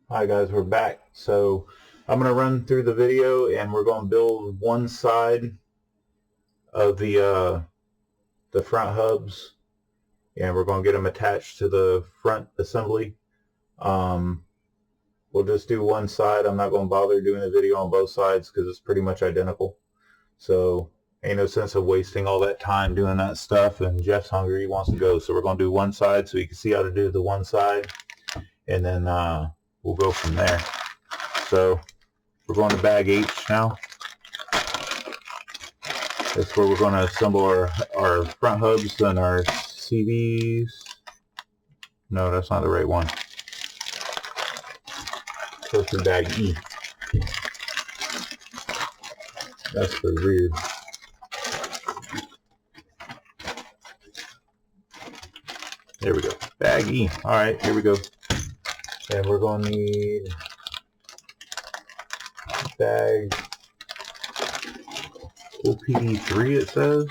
Hi guys, we're back. So I'm going to run through the video and we're going to build one side of the front hubs, and we're going to get them attached to the front assembly. We'll just do one side. I'm not going to bother doing a video on both sides because it's pretty much identical. So ain't no sense of wasting all that time doing that stuff, and Jeff's hungry, he wants to go. So we're going to do one side so you can see how to do the one side, and then we'll go from there. So we're going to bag H now. That's where we're going to assemble our front hubs and our CVs. No, that's not the right one. Go to bag E. That's the rear. There we go. Bag E. Alright, here we go. And we're going to need bag OPD3, it says.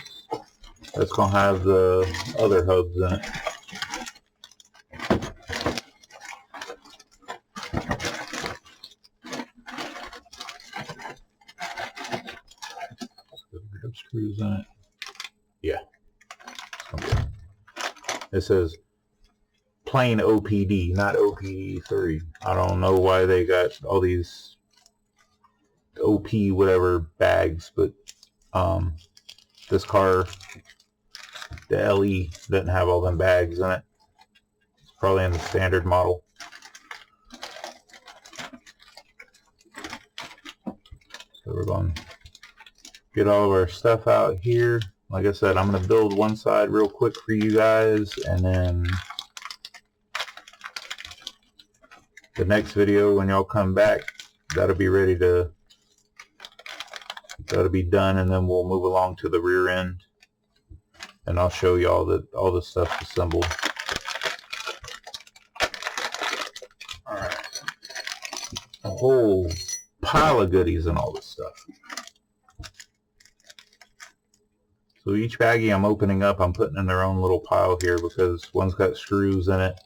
That's going to have the other hubs in it. Hub screws in it. Yeah. It says plain OPD, not OPD3. I don't know why they got all these OP whatever bags, but this car, the LE, doesn't have all them bags in it. It's probably in the standard model. So we're going to get all of our stuff out here. Like I said, I'm going to build one side real quick for you guys, and then the next video, when y'all come back, that'll be ready to, that'll be done, and then we'll move along to the rear end, and I'll show you all the stuff assembled. All right, a whole pile of goodies and all this stuff. So each baggie I'm opening up, I'm putting in their own little pile here, because one's got screws in it,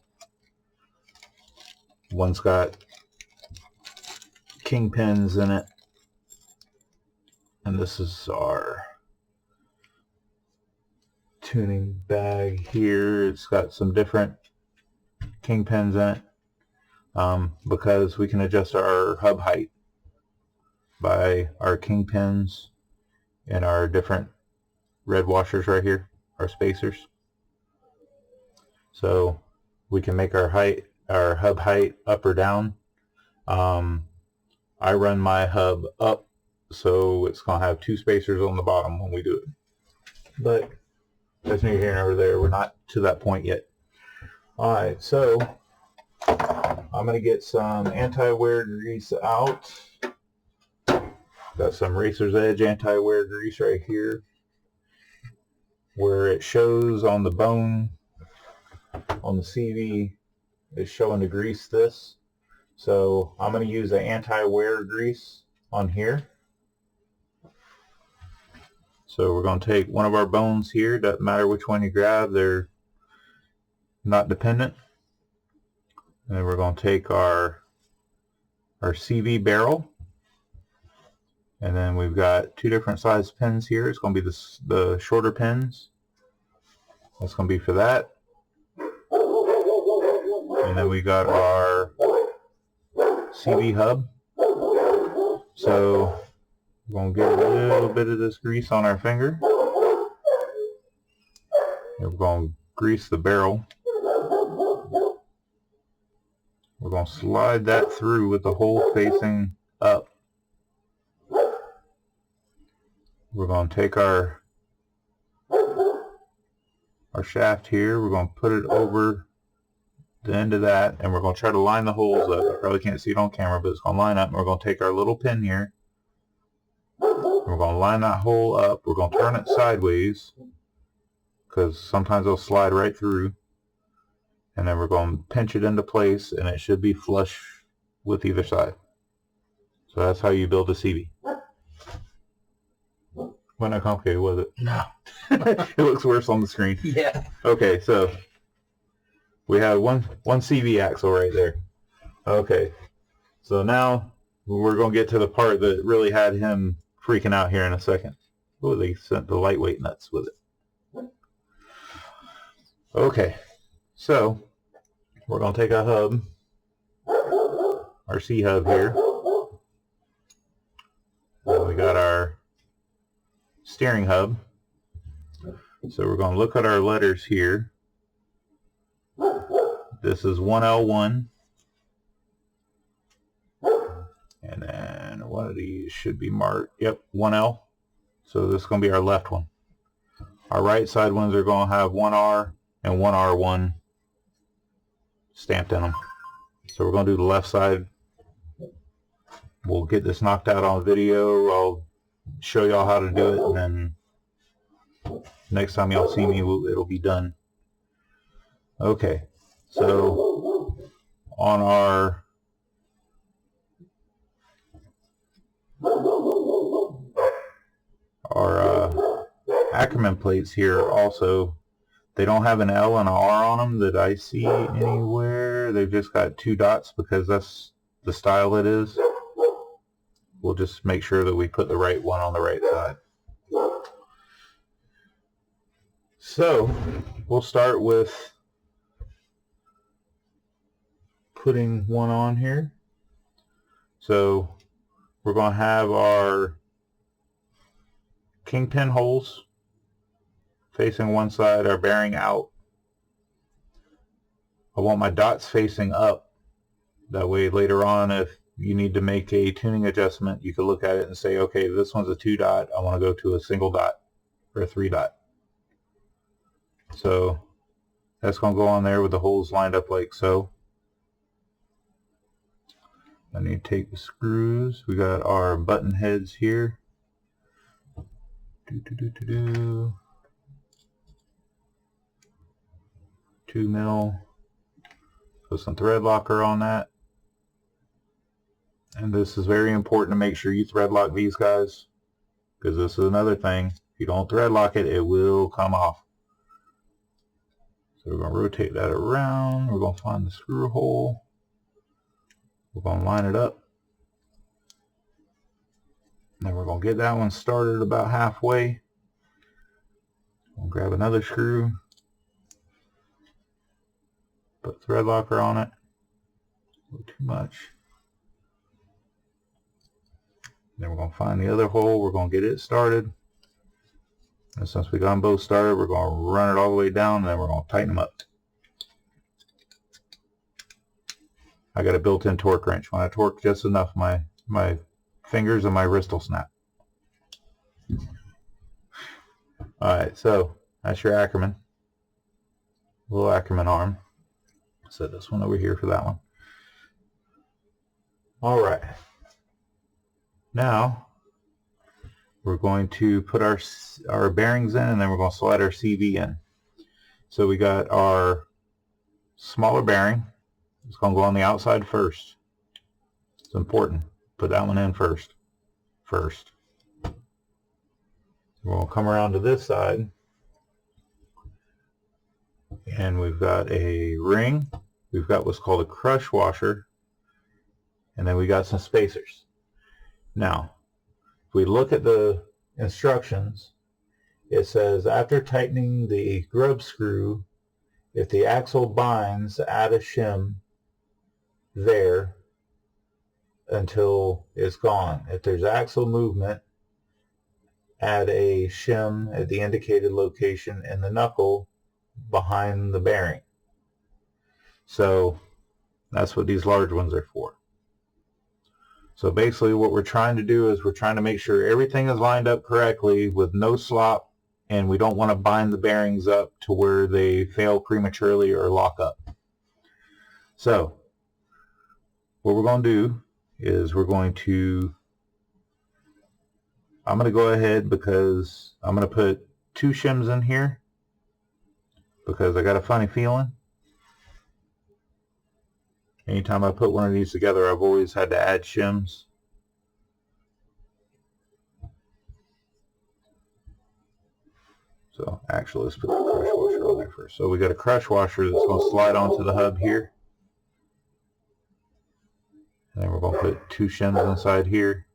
one's got kingpins in it, and this is our tuning bag here. It's got some different kingpins in it, because we can adjust our hub height by our kingpins and our different red washers right here, our spacers. So we can make our hub height up or down. I run my hub up, so it's going to have two spacers on the bottom when we do it. But that's neither here nor there. We're not to that point yet. Alright, so I'm going to get some anti-wear grease out. Got some Racer's Edge anti-wear grease right here. Where it shows on the bone, on the CV, it's showing to grease this. So I'm going to use an anti-wear grease on here. So we're going to take one of our bones here. Doesn't matter which one you grab, they're not dependent. And then we're going to take our CV barrel. And then we've got two different size pins here. It's going to be the shorter pins. That's going to be for that. And then we got our CV hub. So we're going to get a little bit of this grease on our finger. And we're going to grease the barrel. We're going to slide that through with the hole facing up. We're going to take our shaft here, we're going to put it over the end of that, and we're going to try to line the holes up. You probably can't see it on camera, but it's going to line up, and we're going to take our little pin here, and we're going to line that hole up. We're going to turn it sideways, because sometimes it'll slide right through, and then we're going to pinch it into place, and it should be flush with either side. So that's how you build a CV. Wasn't that complicated, was it? No. It looks worse on the screen. Yeah. Okay, so we have one CV axle right there. Okay, So now we're going to get to the part that really had him freaking out here in a second. Oh, they sent the lightweight nuts with it. Okay, so we're going to take a hub, our C hub here. And we got our steering hub. So we're going to look at our letters here. This is 1L1. And then one of these should be marked. Yep, 1L. So this is going to be our left one. Our right side ones are going to have 1R and 1R1 stamped in them. So we're going to do the left side. We'll get this knocked out on video. I'll show y'all how to do it, and then next time y'all see me, it'll be done. Okay, so on our Ackerman plates here also, they don't have an L and an R on them that I see anywhere. They've just got 2 dots because that's the style it is. We'll just make sure that we put the right one on the right side. So we'll start with putting one on here. So we're going to have our kingpin holes facing one side, our bearing out. I want my dots facing up. That way later on, if you need to make a tuning adjustment, you can look at it and say, okay, this one's a 2 dot. I want to go to a single dot or a 3 dot. So that's going to go on there with the holes lined up like so. I need to take the screws. We got our button heads here. 2 mil. Put some thread locker on that. And this is very important to make sure you thread lock these guys, because this is another thing. If you don't thread lock it, it will come off. So we're going to rotate that around. We're going to find the screw hole. We're going to line it up. And then we're going to get that one started about halfway. We'll grab another screw. Put thread locker on it. A little too much. Then we're going to find the other hole. We're going to get it started. And since we got them both started, we're going to run it all the way down, and then we're going to tighten them up. I got a built-in torque wrench. When I torque just enough, my fingers and my wrist will snap. Alright, so that's your Ackerman. Little Ackerman arm. Set this one over here for that one. Alright. Now we're going to put our bearings in, and then we're going to slide our CV in. So we got our smaller bearing. It's going to go on the outside first. It's important. Put that one in first. We're going to come around to this side, and we've got a ring. We've got what's called a crush washer, and then we got some spacers. Now, if we look at the instructions, it says after tightening the grub screw, if the axle binds, add a shim there until it's gone. If there's axle movement, add a shim at the indicated location in the knuckle behind the bearing. So that's what these large ones are for. So basically what we're trying to do is we're trying to make sure everything is lined up correctly with no slop, and we don't want to bind the bearings up to where they fail prematurely or lock up. So what we're going to do is I'm going to go ahead, because I'm going to put 2 shims in here because I got a funny feeling. Anytime I put one of these together, I've always had to add shims. So actually, let's put the crush washer on there first. So we got a crush washer that's going to slide onto the hub here. And then we're going to put 2 shims inside here.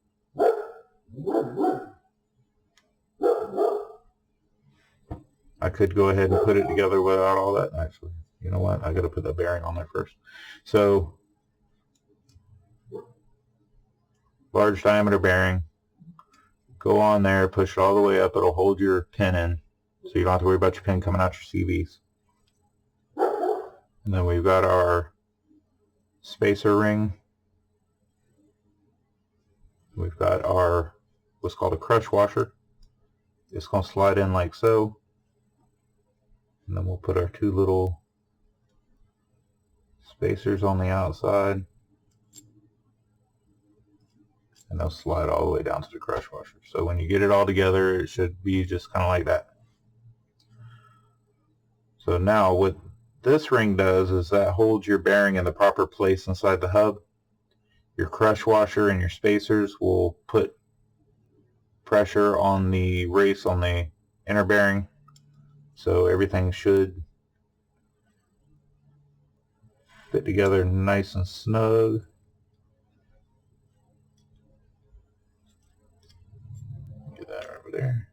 I could go ahead and put it together without all that. Actually, you know what? I got to put the bearing on there first. So, large diameter bearing. Go on there, push it all the way up. It'll hold your pin in, so you don't have to worry about your pin coming out your CVs. And then we've got our spacer ring. We've got our what's called a crush washer. It's going to slide in like so. And then we'll put our 2 little spacers on the outside. And they'll slide all the way down to the crush washer. So when you get it all together, it should be just kind of like that. So now what this ring does is that holds your bearing in the proper place inside the hub. Your crush washer and your spacers will put pressure on the race on the inner bearing. So everything should fit together nice and snug. Get that over there.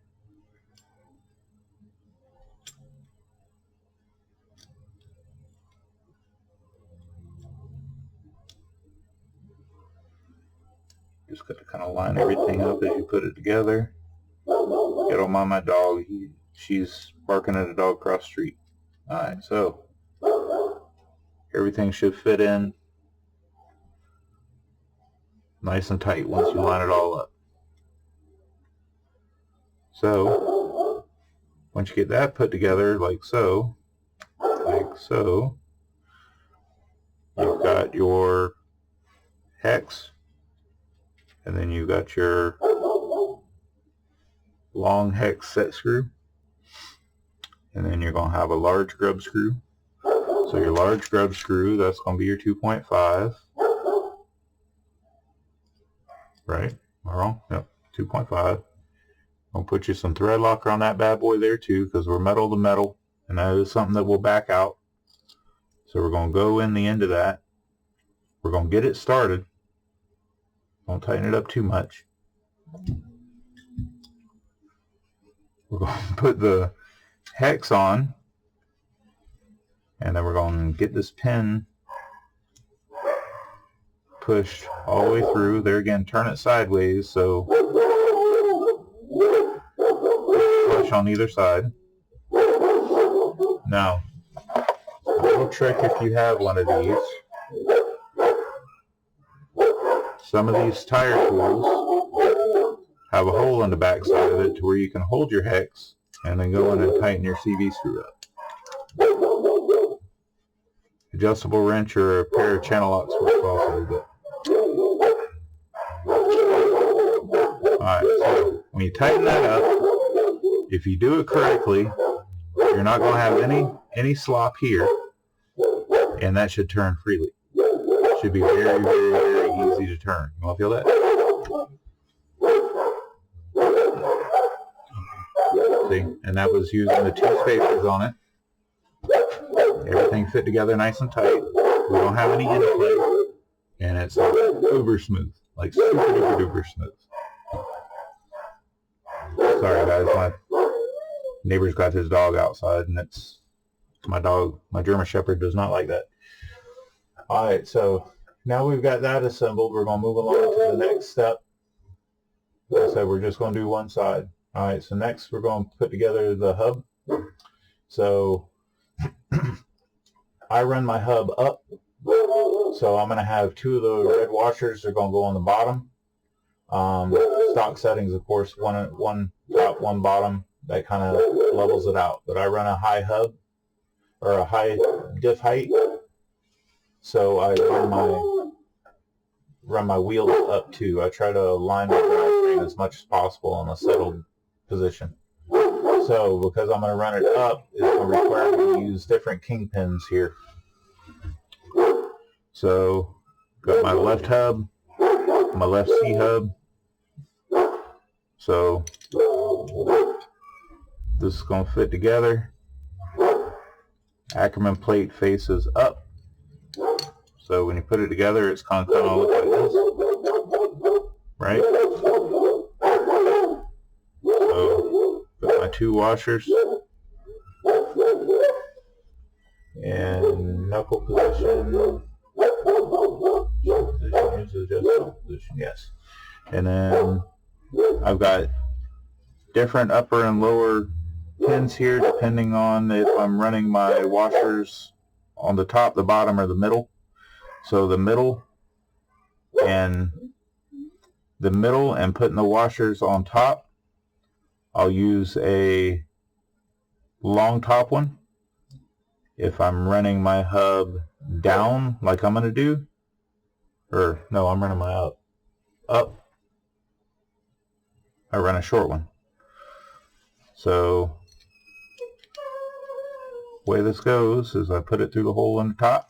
Just got to kind of line everything up as you put it together. You don't mind my dog. She's barking at a dog across the street. Alright, so everything should fit in nice and tight once you line it all up. So once you get that put together like so, you've got your hex, and then you've got your long hex set screw, and then you're going to have a large grub screw. So your large grub screw, that's going to be your 2.5. Right? Am I wrong? Yep, 2.5. I'll put you some thread locker on that bad boy there too, because we're metal to metal, and that is something that will back out. So we're going to go in the end of that. We're going to get it started. Don't tighten it up too much. We're going to put the hex on, and then we're going to get this pin pushed all the way through. There again, turn it sideways so flush on either side. Now, a little trick if you have one of these. Some of these tire tools have a hole in the back side of it to where you can hold your hex and then go in and tighten your CV screw up. Adjustable wrench or a pair of channel locks works also good. Alright, so when you tighten that up, if you do it correctly, you're not going to have any slop here, and that should turn freely. It should be very, very, very easy to turn. You want to feel that? See, and that was using the 2 spacers on it. Everything fit together nice and tight. We don't have any interplay, and it's uber smooth, like super duper duper smooth. Sorry guys, my neighbor's got his dog outside, and it's my dog. My German Shepherd does not like that. Alright, so now we've got that assembled. We're going to move along to the next step. Like I said, we're just going to do one side. Alright, so next we're going to put together the hub. So I run my hub up. So I'm going to have 2 of the red washers. They're going to go on the bottom. Stock settings, of course, one top, one bottom. That kind of levels it out. But I run a high hub, or a high diff height. So I run my wheels up too. I try to align my drivetrain as much as possible in a settled position. So because I'm going to run it up, it's going to require me to use different kingpins here. So got my left hub, my left C hub. So this is going to fit together. Ackerman plate faces up. So when you put it together, it's kind of look like this, right? So got my 2 washers and knuckle position. Yes. And then I've got different upper and lower pins here depending on if I'm running my washers on the top, the bottom, or the middle. So the middle and putting the washers on top, I'll use a long top one. If I'm running my hub down like I'm going to do, or no, I'm running my up, I run a short one. So the way this goes is I put it through the hole in the top,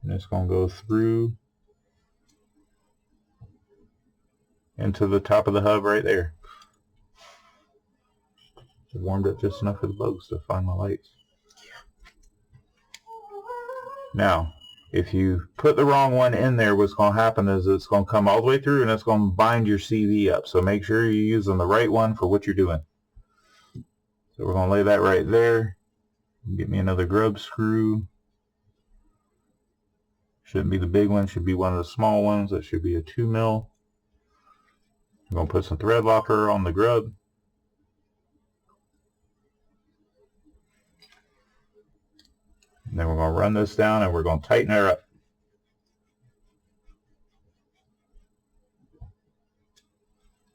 and it's going to go through into the top of the hub right there. It warmed up just enough for the bugs to find my lights. Now, if you put the wrong one in there, what's going to happen is it's going to come all the way through and it's going to bind your CV up. So make sure you're using the right one for what you're doing. So we're going to lay that right there. Get me another grub screw. Shouldn't be the big one, should be one of the small ones. That should be a 2 mil. I'm going to put some thread locker on the grub. And then we're going to run this down and we're going to tighten her up. A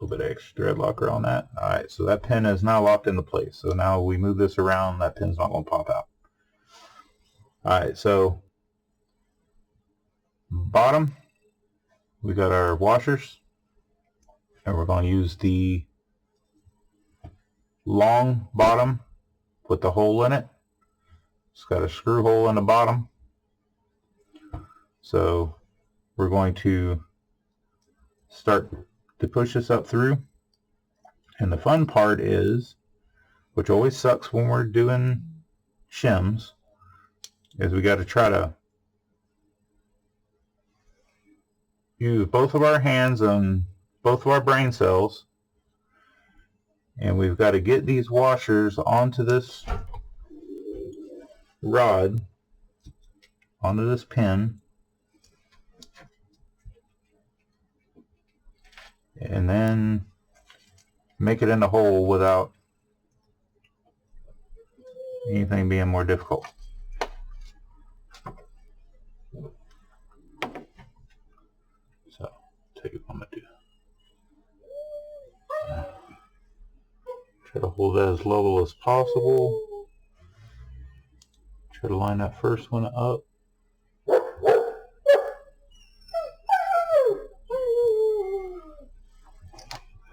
little bit of extra thread locker on that. Alright, so that pin is now locked into place. So now we move this around, that pin's not going to pop out. Alright, so bottom, we got our washers. And we're going to use the long bottom with the hole in it. It's got a screw hole in the bottom. So we're going to start to push this up through. And the fun part is, which always sucks when we're doing shims, is we got to try to use both of our hands and both of our brain cells, and we've got to get these washers onto this rod, onto this pin, and then make it in the hole without anything being more difficult. So, take it on my do. Try to hold that as level as possible. Try to line that first one up.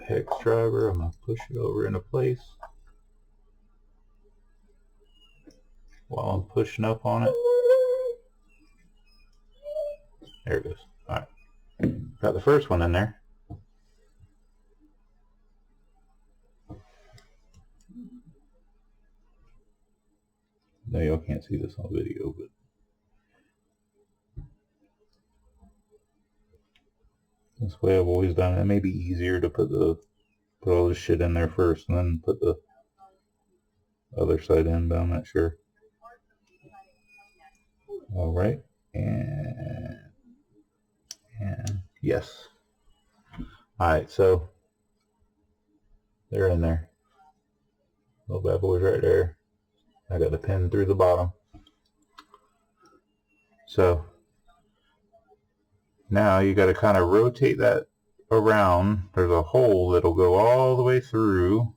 Hex driver, I'm going to push it over into place while I'm pushing up on it. There it goes. Alright. Got the first one in there. No, y'all can't see this on video, but this way I've always done it. It may be easier to put all this shit in there first and then put the other side in, but I'm not sure. Alright, and yes. Alright, so they're in there. Little bad boys right there. I got the pin through the bottom. So now you got to kind of rotate that around. There's a hole that'll go all the way through,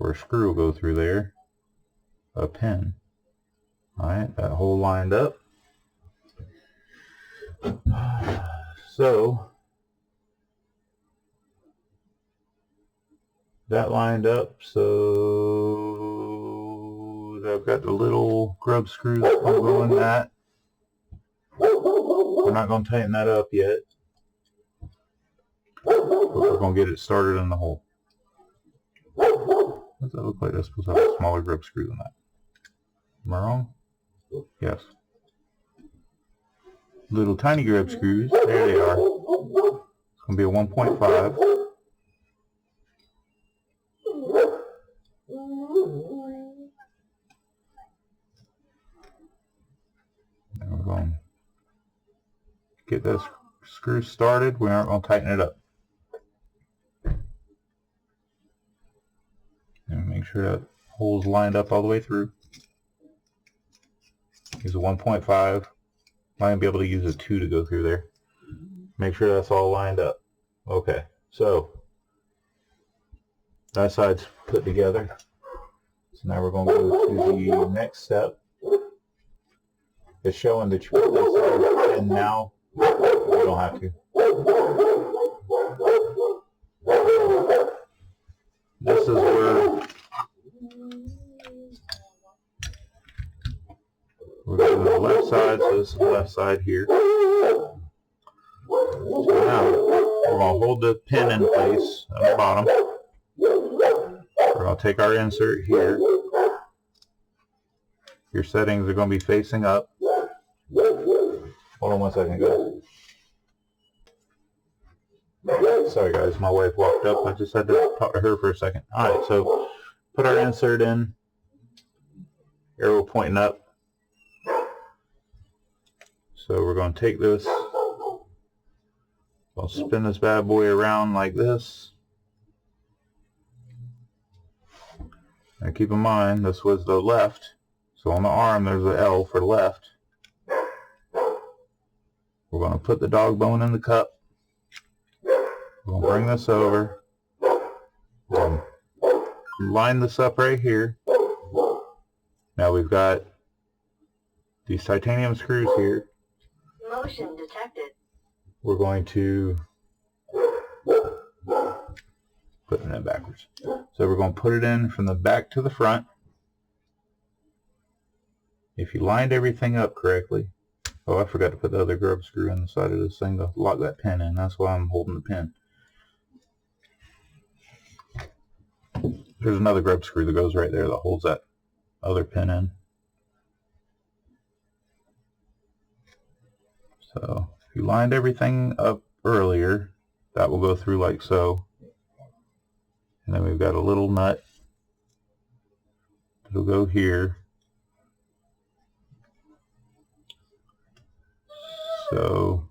or a screw will go through there, a pin. Alright, that hole lined up. So that lined up, so I've got the little grub screw that's going to go in that. We're not going to tighten that up yet, but we're going to get it started in the hole. What does that look like? That's supposed to have a smaller grub screw than that. Am I wrong? Yes. Little tiny grub screws. There they are. It's going to be a 1.5. And we're going to get this screw started. We aren't going to tighten it up. And make sure that hole's lined up all the way through. Use a 1.5. Might be able to use a 2 to go through there. Make sure that's all lined up. Okay, so that side's put together. So now we're going to go to the next step. It's showing that you put this in now. You don't have to. This is where we're going to the left side, so this is the left side here. So now we're going to hold the pin in place on the bottom. We're going to take our insert here. Your settings are going to be facing up. Hold on 1 second, guys. Sorry guys, my wife walked up. I just had to talk to her for a second. Alright, so put our insert in. Arrow pointing up. So we're going to take this. I'll spin this bad boy around like this. Now keep in mind, this was the left. So on the arm, there's an L for left. We're going to put the dog bone in the cup. We're going to bring this over. We're going to line this up right here. Now we've got these titanium screws here. Motion detected. We're going to put it in backwards. So we're going to put it in from the back to the front. If you lined everything up correctly. Oh, I forgot to put the other grub screw in the side of this thing to lock that pin in. That's why I'm holding the pin. There's another grub screw that goes right there that holds that other pin in. So if you lined everything up earlier, that will go through like so. And then we've got a little nut that'll go here. So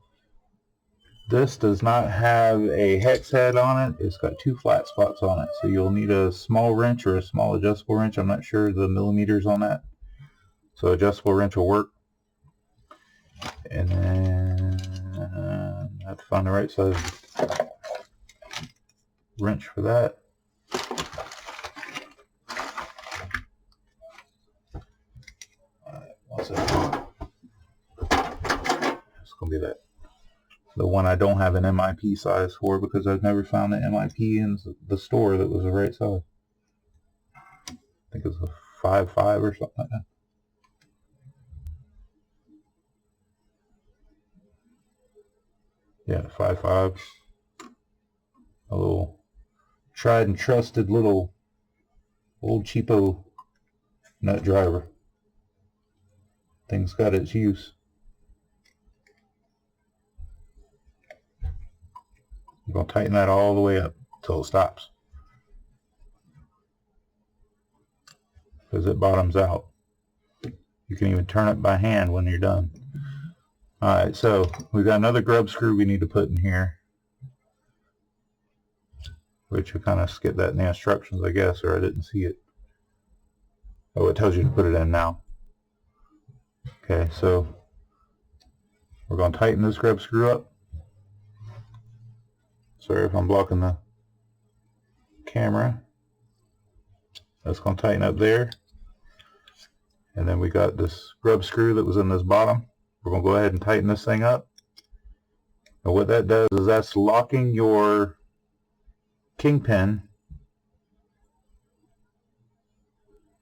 this does not have a hex head on it. It's got 2 flat spots on it. So you'll need a small wrench or a small adjustable wrench. I'm not sure the millimeters on that. So adjustable wrench will work. And then I have to find the right size wrench for that. Alright, what's that? It's going to be that. The one I don't have an MIP size for because I've never found an MIP in the store that was the right size. I think it's a 5.5 or something like that. Yeah, 5.5. A little tried and trusted little old cheapo nut driver. Thing's got its use. I'm going to tighten that all the way up until it stops. Because it bottoms out. You can even turn it by hand when you're done. Alright, so we've got another grub screw we need to put in here. Which I kind of skipped that in the instructions, I guess, or I didn't see it. Oh, it tells you to put it in now. Okay, so we're going to tighten this grub screw up. Sorry if I'm blocking the camera. That's going to tighten up there. And then we got this grub screw that was in this bottom. We're going to go ahead and tighten this thing up. And what that does is that's locking your kingpin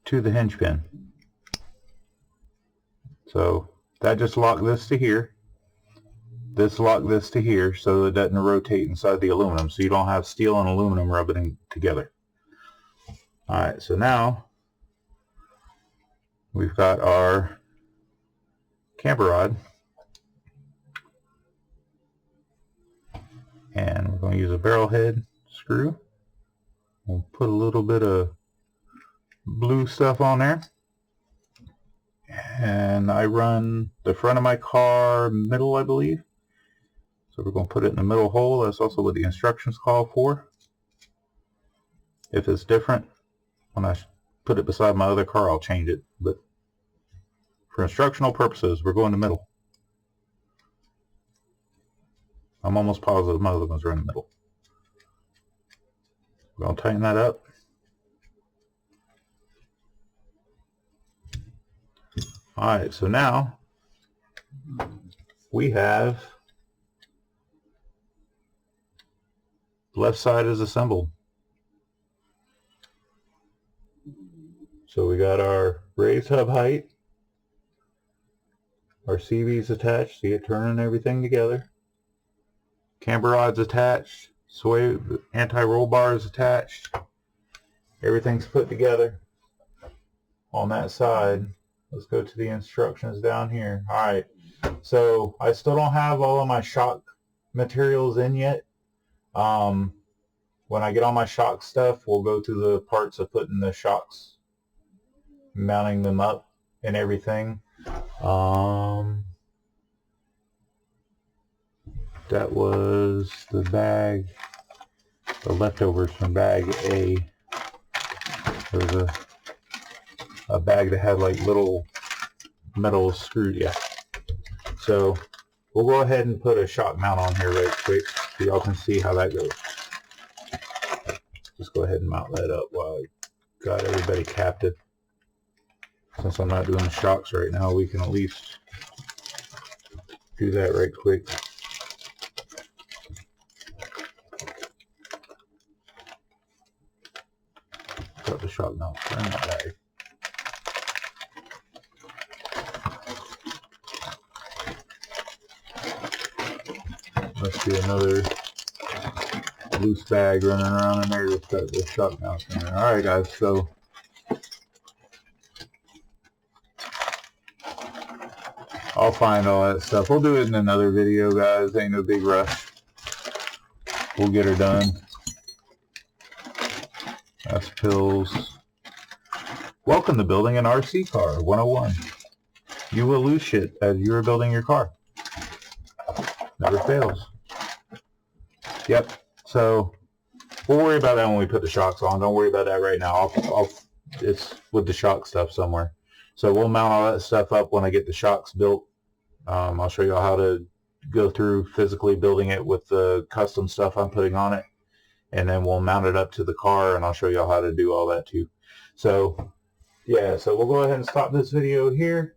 to the hinge pin. So that just locked this to here. This locked this to here so it doesn't rotate inside the aluminum, so you don't have steel and aluminum rubbing together. Alright, so now we've got our camber rod, and we're going to use a barrel head screw. We'll put a little bit of blue stuff on there, and I run the front of my car middle, I believe. So we're going to put it in the middle hole. That's also what the instructions call for. If it's different, when I put it beside my other car, I'll change it. But for instructional purposes, we're going to middle. I'm almost positive my other ones are in the middle. We're going to tighten that up. Alright, so now we have left side is assembled. So we got our raised hub height, our CVs attached, see it turning everything together. Camber rods attached, sway anti-roll bars attached. Everything's put together on that side. Let's go to the instructions down here. Alright, so I still don't have all of my shock materials in yet. When I get all my shock stuff, we'll go through the parts of putting the shocks, mounting them up and everything. That was the bag, the leftovers from bag A. There was a bag that had like little metal screws. Yeah. So we'll go ahead and put a shock mount on here right quick so y'all can see how that goes. Just go ahead and mount that up while I got everybody captive. Since I'm not doing the shocks right now, we can at least do that right quick. Got the shock mount in the bag. Must be another loose bag running around in there with the shock mounts in there. Alright guys, so I'll find all that stuff. We'll do it in another video, guys. Ain't no big rush. We'll get her done. That's pills. Welcome to building an RC car 101. You will lose shit as you are building your car. Never fails. Yep. So we'll worry about that when we put the shocks on. Don't worry about that right now. It's with the shock stuff somewhere. So we'll mount all that stuff up when I get the shocks built. I'll show you how to go through physically building it with the custom stuff I'm putting on it. And then we'll mount it up to the car, and I'll show you how to do all that too. So yeah, so we'll go ahead and stop this video here.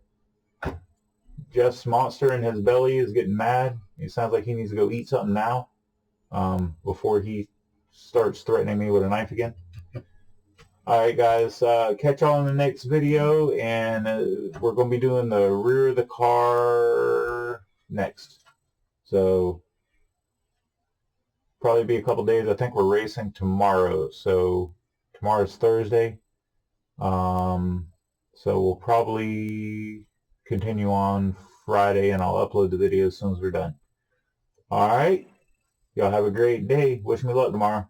Jeff's monster in his belly is getting mad. He sounds like he needs to go eat something now, before he starts threatening me with a knife again. Alright guys, catch y'all in the next video, and we're going to be doing the rear of the car next. So probably be a couple days. I think we're racing tomorrow, so tomorrow's Thursday. So we'll probably continue on Friday, and I'll upload the video as soon as we're done. Alright, y'all have a great day. Wish me luck tomorrow.